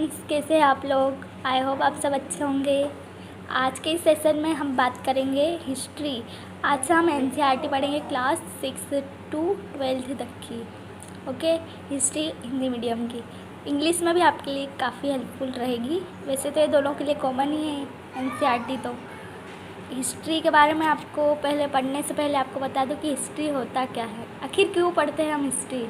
Friends, कैसे हैं आप लोग। आई होप आप सब अच्छे होंगे। आज के इस सेशन में हम बात करेंगे हिस्ट्री। आज से हम एनसीईआरटी पढ़ेंगे क्लास 6 to 12 तक की। ओके, हिस्ट्री हिंदी मीडियम की। इंग्लिश में भी आपके लिए काफ़ी हेल्पफुल रहेगी। वैसे तो ये दोनों के लिए कॉमन ही है एनसीईआरटी। तो हिस्ट्री के बारे में आपको पहले पढ़ने से पहले आपको बता दूं कि हिस्ट्री होता क्या है, आखिर क्यों पढ़ते हैं हम हिस्ट्री।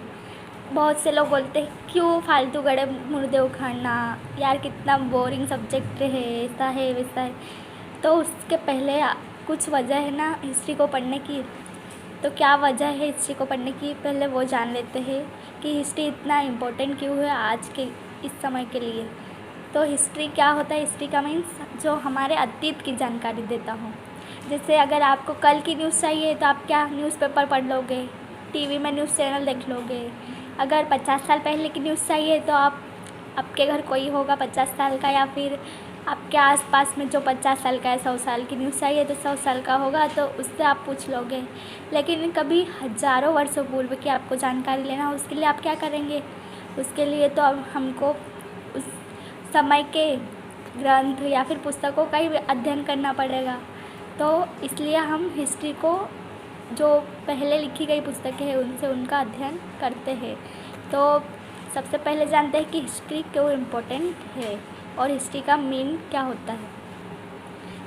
बहुत से लोग बोलते हैं क्यों फालतू गड़े मुर्दे उखाड़ना, यार कितना बोरिंग सब्जेक्ट है, ऐसा है वैसा है। तो उसके पहले कुछ वजह है ना हिस्ट्री को पढ़ने की। तो क्या वजह है हिस्ट्री को पढ़ने की, पहले वो जान लेते हैं कि हिस्ट्री इतना इम्पोर्टेंट क्यों है आज के इस समय के लिए। तो हिस्ट्री क्या होता है, हिस्ट्री का मीन्स जो हमारे अतीत की जानकारी देता हूँ। जैसे अगर आपको कल की न्यूज़ चाहिए तो आप क्या न्यूज़पेपर पढ़ लोगे, टीवी में न्यूज़ चैनल देख लोगे। अगर 50 साल पहले की न्यूज़ चाहिए तो आपके घर कोई होगा 50 साल का, या फिर आपके आसपास में जो 50 साल का है, 100 साल की न्यूज़ चाहिए तो 100 साल का होगा, तो उससे आप पूछ लोगे। लेकिन कभी हज़ारों वर्षों पूर्व की आपको जानकारी लेना हो, उसके लिए आप क्या करेंगे। उसके लिए तो अब हमको उस समय के ग्रंथ या फिर पुस्तकों का ही अध्ययन करना पड़ेगा। तो इसलिए हम हिस्ट्री को जो पहले लिखी गई पुस्तकें हैं उनसे उनका अध्ययन करते हैं। तो सबसे पहले जानते हैं कि हिस्ट्री क्यों इम्पोर्टेंट है और हिस्ट्री का मीन क्या होता है।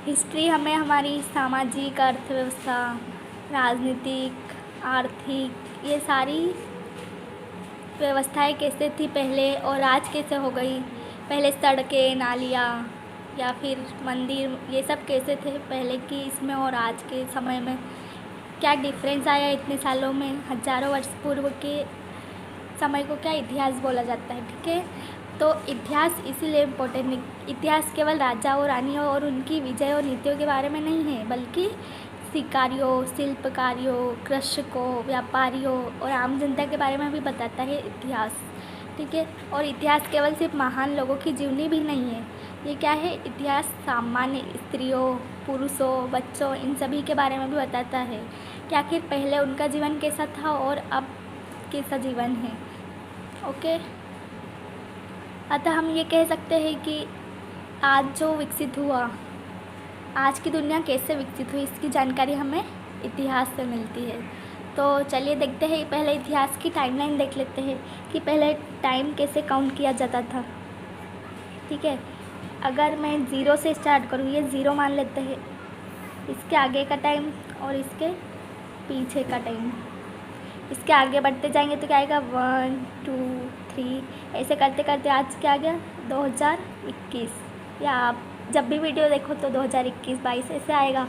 हिस्ट्री हमें हमारी सामाजिक, अर्थव्यवस्था, राजनीतिक, आर्थिक, ये सारी व्यवस्थाएं कैसे थी पहले और आज कैसे हो गई। पहले सड़कें, नालियाँ या फिर मंदिर, ये सब कैसे थे पहले की इसमें और आज के समय में, क्या डिफरेंस आया इतने सालों में। हज़ारों वर्ष पूर्व के समय को क्या इतिहास बोला जाता है, ठीक है। तो इतिहास इसीलिए इम्पोर्टेंट है। इतिहास केवल राजाओं, रानियों और उनकी विजय और नीतियों के बारे में नहीं है, बल्कि शिकारियों, शिल्पकारियों, कृषकों, व्यापारियों और आम जनता के बारे में भी बताता है इतिहास, ठीक है। और इतिहास केवल सिर्फ महान लोगों की जीवनी भी नहीं है। ये क्या है, इतिहास सामान्य स्त्रियों, पुरुषों, बच्चों, इन सभी के बारे में भी बताता है कि आखिर पहले उनका जीवन कैसा था और अब कैसा जीवन है। ओके, अतः हम ये कह सकते हैं कि आज जो विकसित हुआ, आज की दुनिया कैसे विकसित हुई, इसकी जानकारी हमें इतिहास से मिलती है। तो चलिए देखते हैं, पहले इतिहास की टाइमलाइन देख लेते हैं कि पहले टाइम कैसे काउंट किया जाता था, ठीक है। अगर मैं 0 से स्टार्ट करूँ, ये 0 मान लेते हैं, इसके आगे का टाइम और इसके पीछे का टाइम, इसके आगे बढ़ते जाएंगे तो क्या आएगा 1 2 3, ऐसे करते करते आज क्या आ गया 2021, या आप जब भी वीडियो देखो तो 2021-22 ऐसे आएगा।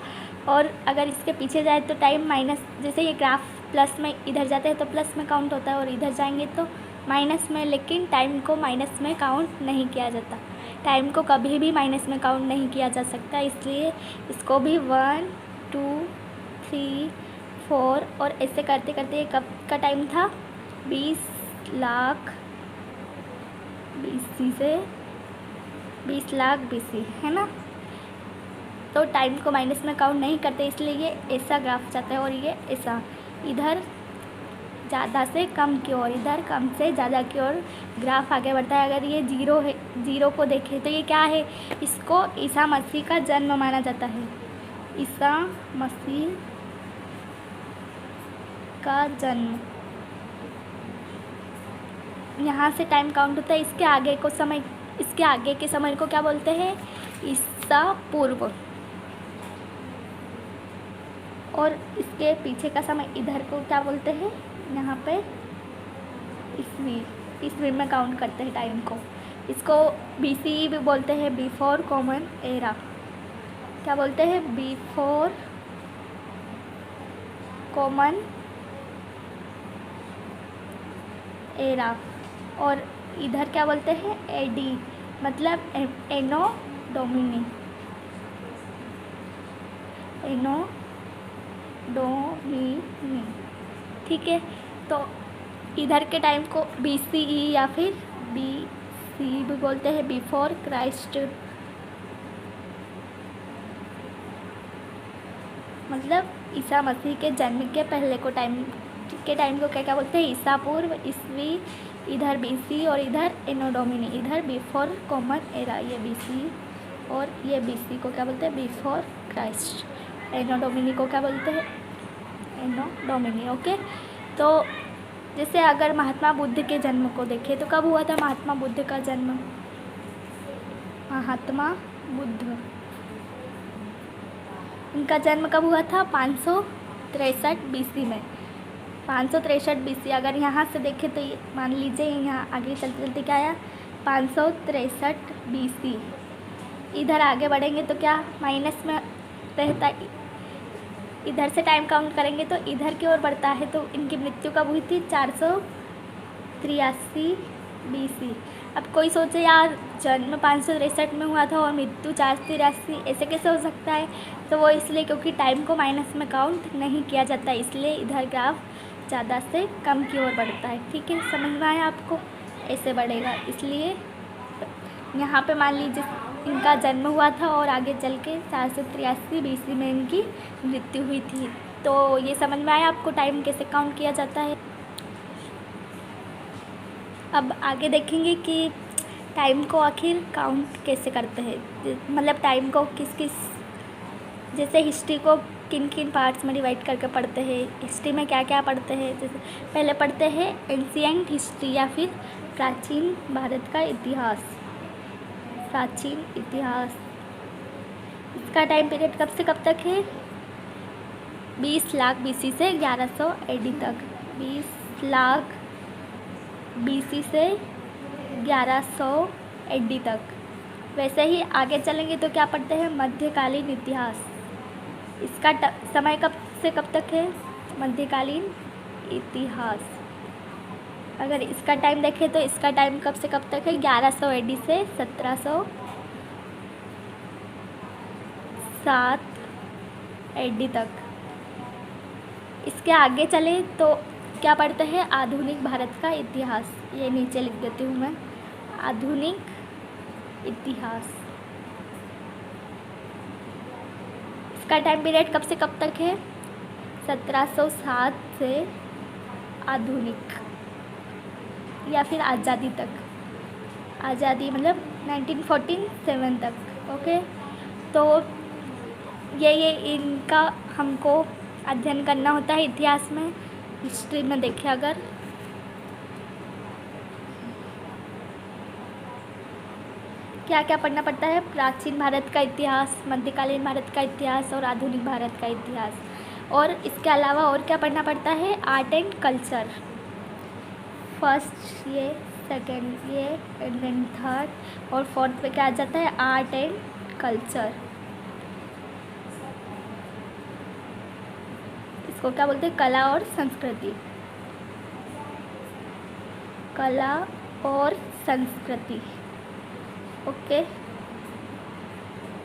और अगर इसके पीछे जाए तो टाइम माइनस, जैसे ये ग्राफ प्लस में इधर जाते हैं तो प्लस में काउंट होता है और इधर जाएंगे तो माइनस में, लेकिन टाइम को माइनस में काउंट नहीं किया जाता। टाइम को कभी भी माइनस में काउंट नहीं किया जा सकता, इसलिए इसको भी 1 2 3 4 और ऐसे करते करते ये कब का टाइम था 20 लाख BC से 20 लाख BC, है ना। तो टाइम को माइनस में काउंट नहीं करते, इसलिए ये ऐसा ग्राफ जाता है और ये ऐसा, इधर ज़्यादा से कम की ओर, इधर कम से ज़्यादा की ओर ग्राफ आगे बढ़ता है। अगर ये 0 है, 0 को देखें तो ये क्या है, इसको ईसा मसीह का जन्म माना जाता है। ईसा मसीह का जन्म, यहाँ से टाइम काउंट होता है। इसके आगे को समय, इसके आगे के समय को क्या बोलते हैं, ईसा पूर्व। और इसके पीछे का समय इधर को क्या बोलते हैं, यहाँ पे ईस्वी, ईस्वी में काउंट करते हैं टाइम को। इसको BC भी बोलते हैं, बिफोर कॉमन एरा। क्या बोलते हैं, बिफोर कॉमन एरा। और इधर क्या बोलते हैं, AD, मतलब एनो डोमिनी, एनो डोमिनी, ठीक है। तो इधर के टाइम को BCE या फिर BC भी बोलते हैं, बिफोर क्राइस्ट, मतलब ईसा मसीह के जन्म के पहले को टाइम को क्या क्या बोलते हैं, ईसा पूर्व, ईस्वी, इधर BC और इधर एनो डोमिनी, इधर बिफोर कॉमन एरा, ये BC और ये BC को क्या बोलते हैं, बिफोर क्राइस्ट। एनो डोमिनी को क्या बोलते हैं, एनो डोमिनी। ओके, तो जैसे अगर महात्मा बुद्ध के जन्म को देखें तो कब हुआ था महात्मा बुद्ध का जन्म? महात्मा बुद्ध, इनका जन्म कब हुआ था? 563 BC में। 563 BC। अगर यहाँ से देखें तो मान लीजिए यहाँ आगे चलते चलते क्या आया, 563 BC। इधर आगे बढ़ेंगे तो क्या माइनस में रहता, इधर से टाइम काउंट करेंगे तो इधर की ओर बढ़ता है। तो इनकी मृत्यु कब हुई थी? 483 BC। अब कोई सोचे यार जन्म 563 में हुआ था और मृत्यु 483, ऐसे कैसे हो सकता है? तो वो इसलिए क्योंकि टाइम को माइनस में काउंट नहीं किया जाता, इसलिए इधर ग्राफ ज़्यादा से कम की ओर बढ़ता है। ठीक है, समझ में आया आपको? ऐसे बढ़ेगा, इसलिए यहाँ पे मान लीजिए इनका जन्म हुआ था और आगे चल के 483 BC में इनकी मृत्यु हुई थी। तो ये समझ में आया आपको टाइम कैसे काउंट किया जाता है। अब आगे देखेंगे कि टाइम को आखिर काउंट कैसे करते हैं, मतलब टाइम को किस किस, जैसे हिस्ट्री को किन किन पार्ट्स में डिवाइड करके पढ़ते हैं। हिस्ट्री में क्या क्या पढ़ते हैं, जैसे पहले पढ़ते हैं एंशिएंट हिस्ट्री या फिर प्राचीन भारत का इतिहास। प्राचीन इतिहास, इसका टाइम पीरियड कब से कब तक है? 20 लाख BC से 1100 AD तक। 20 लाख BC से 1100 AD तक। वैसे ही आगे चलेंगे तो क्या पढ़ते हैं? मध्यकालीन इतिहास। इसका समय कब से कब तक है? मध्यकालीन इतिहास। अगर इसका टाइम देखें तो इसका टाइम कब से कब तक है? 1100 AD से 1707 AD तक। इसके आगे चले तो क्या पढ़ते हैं? आधुनिक भारत का इतिहास। ये नीचे लिख देती हूँ मैं, आधुनिक इतिहास। इसका टाइम पीरियड कब से कब तक है? 1707 से आधुनिक या फिर आज़ादी तक। आज़ादी मतलब 1947 तक। ओके, तो ये इनका हमको अध्ययन करना होता है इतिहास में। हिस्ट्री में देखें अगर, क्या क्या पढ़ना पड़ता है? प्राचीन भारत का इतिहास, मध्यकालीन भारत का इतिहास और आधुनिक भारत का इतिहास। और इसके अलावा और क्या पढ़ना पड़ता है? Art and culture. फर्स्ट ये, सेकेंड ये, एंड देन थर्ड और फोर्थ पे क्या आ जाता है? Art and culture. इसको क्या बोलते हैं? कला और संस्कृति। कला और संस्कृति। ओके,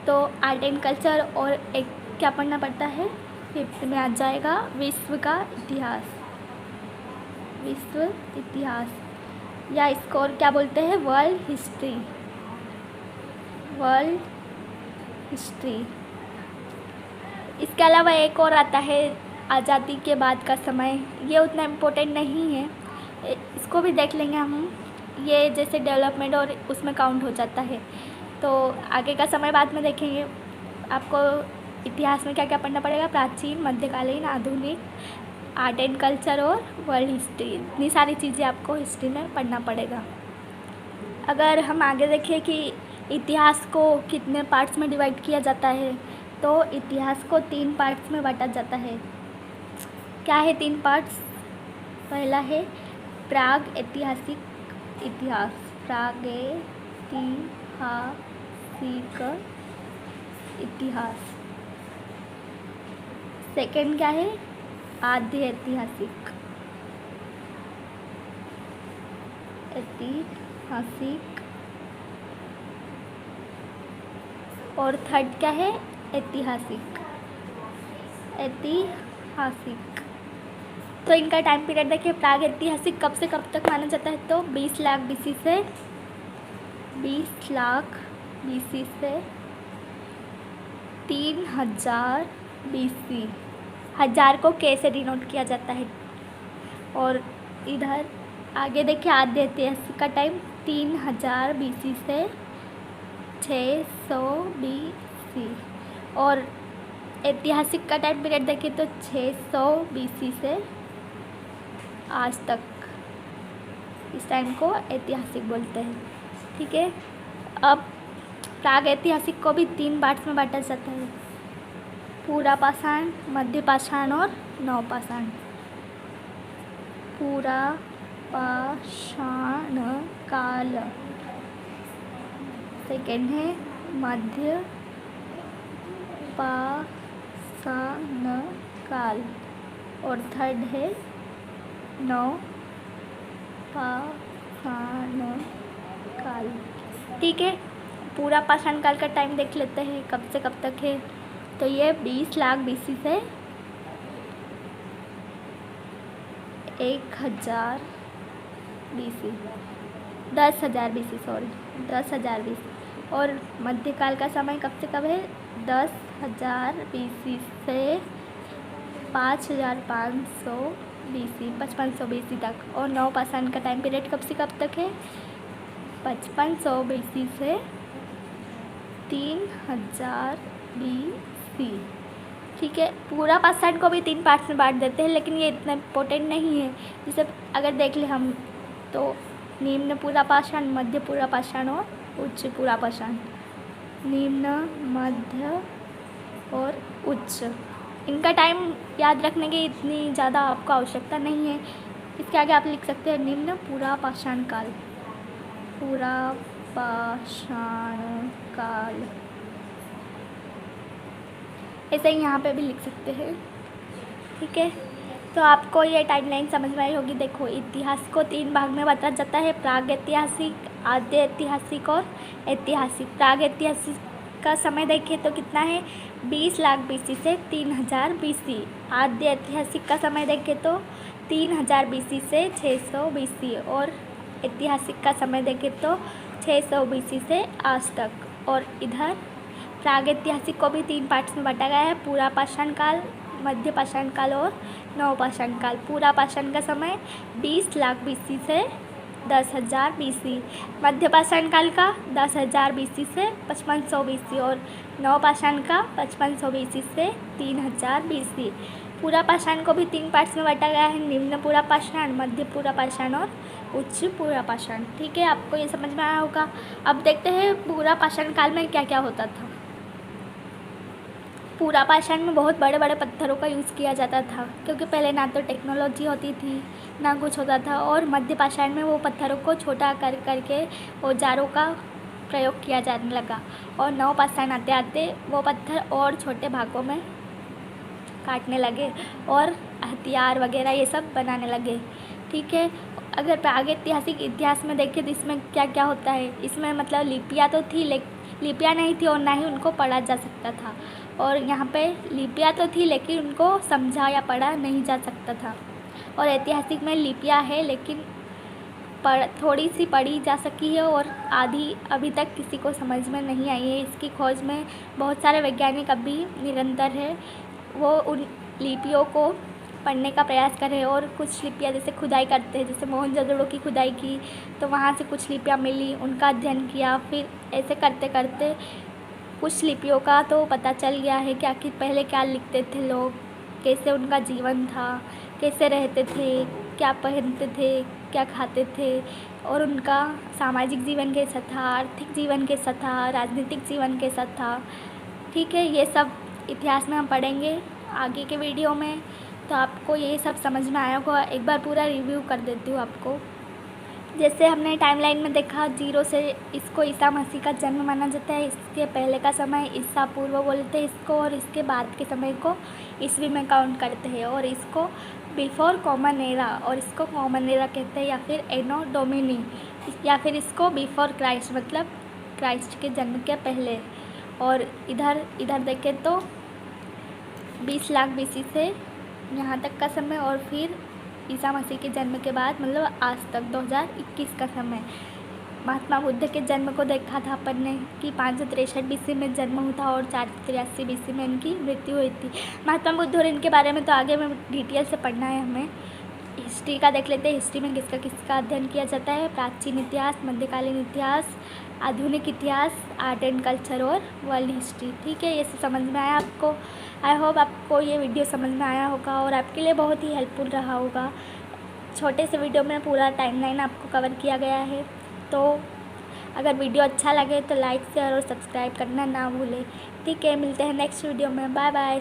तो आर्ट एंड कल्चर और एक क्या पढ़ना पड़ता है? फिफ्थ में आ जाएगा विश्व का इतिहास। विश्व इतिहास, या इसको और क्या बोलते हैं? World history. World history. इसके अलावा एक और आता है आज़ादी के बाद का समय। ये उतना इम्पोर्टेंट नहीं है, इसको भी देख लेंगे हम। ये जैसे डेवलपमेंट और उसमें काउंट हो जाता है, तो आगे का समय बाद में देखेंगे। आपको इतिहास में क्या क्या पढ़ना पड़ेगा? प्राचीन, मध्यकालीन, आधुनिक, आर्ट एंड कल्चर और वर्ल्ड हिस्ट्री। इतनी सारी चीज़ें आपको हिस्ट्री में पढ़ना पड़ेगा। अगर हम आगे देखें कि इतिहास को कितने पार्ट्स में डिवाइड किया जाता है, तो इतिहास को 3 पार्ट्स में बांटा जाता है। क्या है 3 पार्ट्स? पहला है प्राग ऐतिहासिक इतिहास। प्रागैतिहासिक इतिहास। सेकेंड क्या है? आद्य ऐतिहासिक और थर्ड क्या है? ऐतिहासिक। तो इनका टाइम पीरियड देखिए, प्राग ऐतिहासिक कब से कब तक माना जाता है? तो 20 लाख BC से 3000 BC। 1000 को K से डिनोट किया जाता है। और इधर आगे देखिए आद्य ऐतिहासिक का टाइम 3000 BC से 600 BC। और ऐतिहासिक का टाइम पीरियड देखिए तो 600 BC से आज तक, इस टाइम को ऐतिहासिक बोलते हैं। ठीक है, अब प्राग ऐतिहासिक को भी 3 पार्ट्स में बांटा जाता है, पूरा पाषाण, मध्य पाषाण और नवपाषाण। पूरा पाषाण काल सेकेंड है, मध्य पाषाण काल और थर्ड है नवपाषाण काल। ठीक है, पूरा पाषाण काल का टाइम देख लेते हैं कब से कब तक है। तो ये 20 लाख BC से 1000 BC, 10,000 BC, सॉरी 10,000 BC। और मध्यकाल का समय कब से कब है, 10,000 BC से 5,500 BC, 5500 BC तक। और नवपाषाण का टाइम पीरियड कब से कब तक है, 5500 BC से 3000 BC। ठीक है, पूरा पाषाण को भी 3 पार्ट्स में बांट देते हैं, लेकिन ये इतना इम्पोर्टेंट नहीं है। जैसे अगर देख ले हम तो निम्न पूरा पाषाण, मध्य पूरा पाषाण और उच्च पूरा पाषाण। निम्न, मध्य और उच्च, इनका टाइम याद रखने की इतनी ज़्यादा आपको आवश्यकता नहीं है। इसके आगे आप लिख सकते हैं निम्न पूरा पाषाण काल, पूरा पाषाण काल, ऐसे ही यहाँ पे भी लिख सकते हैं। ठीक है, तो आपको ये टाइमलाइन समझ में आई होगी। देखो, इतिहास को 3 भाग में बांटा जाता है, प्राग ऐतिहासिक, आद्य ऐतिहासिक और ऐतिहासिक। प्राग ऐतिहासिक का समय देखिए तो कितना है, 20 लाख BC से 3000 BC। आद्य ऐतिहासिक का समय देखें तो 3000 BC से 600 BC। और ऐतिहासिक का समय देखें तो 600 BC से आज तक। और इधर प्राग ऐतिहासिक को भी 3 पार्ट्स में बांटा गया है, पूरा पाषाण काल, मध्य पाषाण काल और नवपाषाण काल। पूरा पाषाण का समय 20 लाख BC से 10,000 BC, मध्य पाषाण काल का 10,000 BC से 5500 BC और नवपाषाण का 5500 BC से 3000 BC। पूरा पाषाण को भी 3 पार्ट्स में बांटा गया है, निम्न पूरा पाषाण, मध्य पूरा पाषाण और उच्च पूरा पाषाण। ठीक है, आपको ये समझ में आया होगा। अब देखते हैं पूरा पाषाण काल में क्या क्या होता था। पूरा पाषाण में बहुत बड़े बड़े पत्थरों का यूज़ किया जाता था, क्योंकि पहले ना तो टेक्नोलॉजी होती थी ना कुछ होता था। और मध्य पाषाण में वो पत्थरों को छोटा कर करके औजारों का प्रयोग किया जाने लगा। और नवपाषाण आते आते वो पत्थर और छोटे भागों में काटने लगे और हथियार वगैरह ये सब बनाने लगे। ठीक है, अगर प्राग ऐतिहासिक इतिहास में देखें तो इसमें क्या क्या होता है, इसमें मतलब लिपियाँ तो थी, लेकिन लिपियाँ नहीं थी और ना ही उनको पढ़ा जा सकता था। और यहाँ पे लिपियाँ तो थी लेकिन उनको समझा या पढ़ा नहीं जा सकता था। और ऐतिहासिक में लिपियाँ है लेकिन थोड़ी सी पढ़ी जा सकी है और आधी अभी तक किसी को समझ में नहीं आई है। इसकी खोज में बहुत सारे वैज्ञानिक अभी निरंतर है, वो उन लिपियों को पढ़ने का प्रयास कर रहे हैं। और कुछ लिपियाँ जैसे खुदाई करते हैं, जैसे मोहनजोदड़ो की खुदाई की तो वहाँ से कुछ लिपियाँ मिली, उनका अध्ययन किया। फिर ऐसे करते करते कुछ लिपियों का तो पता चल गया है कि आखिर पहले क्या लिखते थे लोग, कैसे उनका जीवन था, कैसे रहते थे, क्या पहनते थे, क्या खाते थे, और उनका सामाजिक जीवन कैसा था, आर्थिक जीवन कैसा था, राजनीतिक जीवन कैसा था। ठीक है, ये सब इतिहास में हम पढ़ेंगे आगे के वीडियो में। तो आपको ये सब समझ में आया होगा। एक बार पूरा रिव्यू कर देती हूँ आपको। जैसे हमने टाइमलाइन में देखा, 0 से इसको ईसा मसीह का जन्म माना जाता है, इसके पहले का समय ईसा पूर्व बोलते हैं इसको, और इसके बाद के समय को ईस्वी में काउंट करते हैं। और इसको बिफोर कॉमन एरा और इसको कॉमन एरा कहते हैं, या फिर एनो डोमिनी, या फिर इसको बिफोर क्राइस्ट मतलब क्राइस्ट के जन्म के पहले। और इधर देखें तो 20 लाख BC से यहाँ तक का समय, और फिर ईसा मसीह के जन्म के बाद मतलब आज तक 2021 का समय। महात्मा बुद्ध के जन्म को देखा था अपन ने कि 563 BC में जन्म हुआ था और 483 BC में इनकी मृत्यु हुई थी। महात्मा बुद्ध और इनके बारे में तो आगे में डिटेल से पढ़ना है हमें। हिस्ट्री का देख लेते हैं। हिस्ट्री में किसका किसका अध्ययन किया जाता है? प्राचीन इतिहास, मध्यकालीन इतिहास, आधुनिक इतिहास, आर्ट एंड कल्चर और वर्ल्ड हिस्ट्री। ठीक है, ये सब समझ में आया आपको? आई होप आपको ये वीडियो समझ में आया होगा और आपके लिए बहुत ही हेल्पफुल रहा होगा। छोटे से वीडियो में पूरा टाइमलाइन आपको कवर किया गया है। तो अगर वीडियो अच्छा लगे तो लाइक, शेयर और सब्सक्राइब करना ना भूलें। ठीक है, मिलते हैं नेक्स्ट वीडियो में। Bye bye.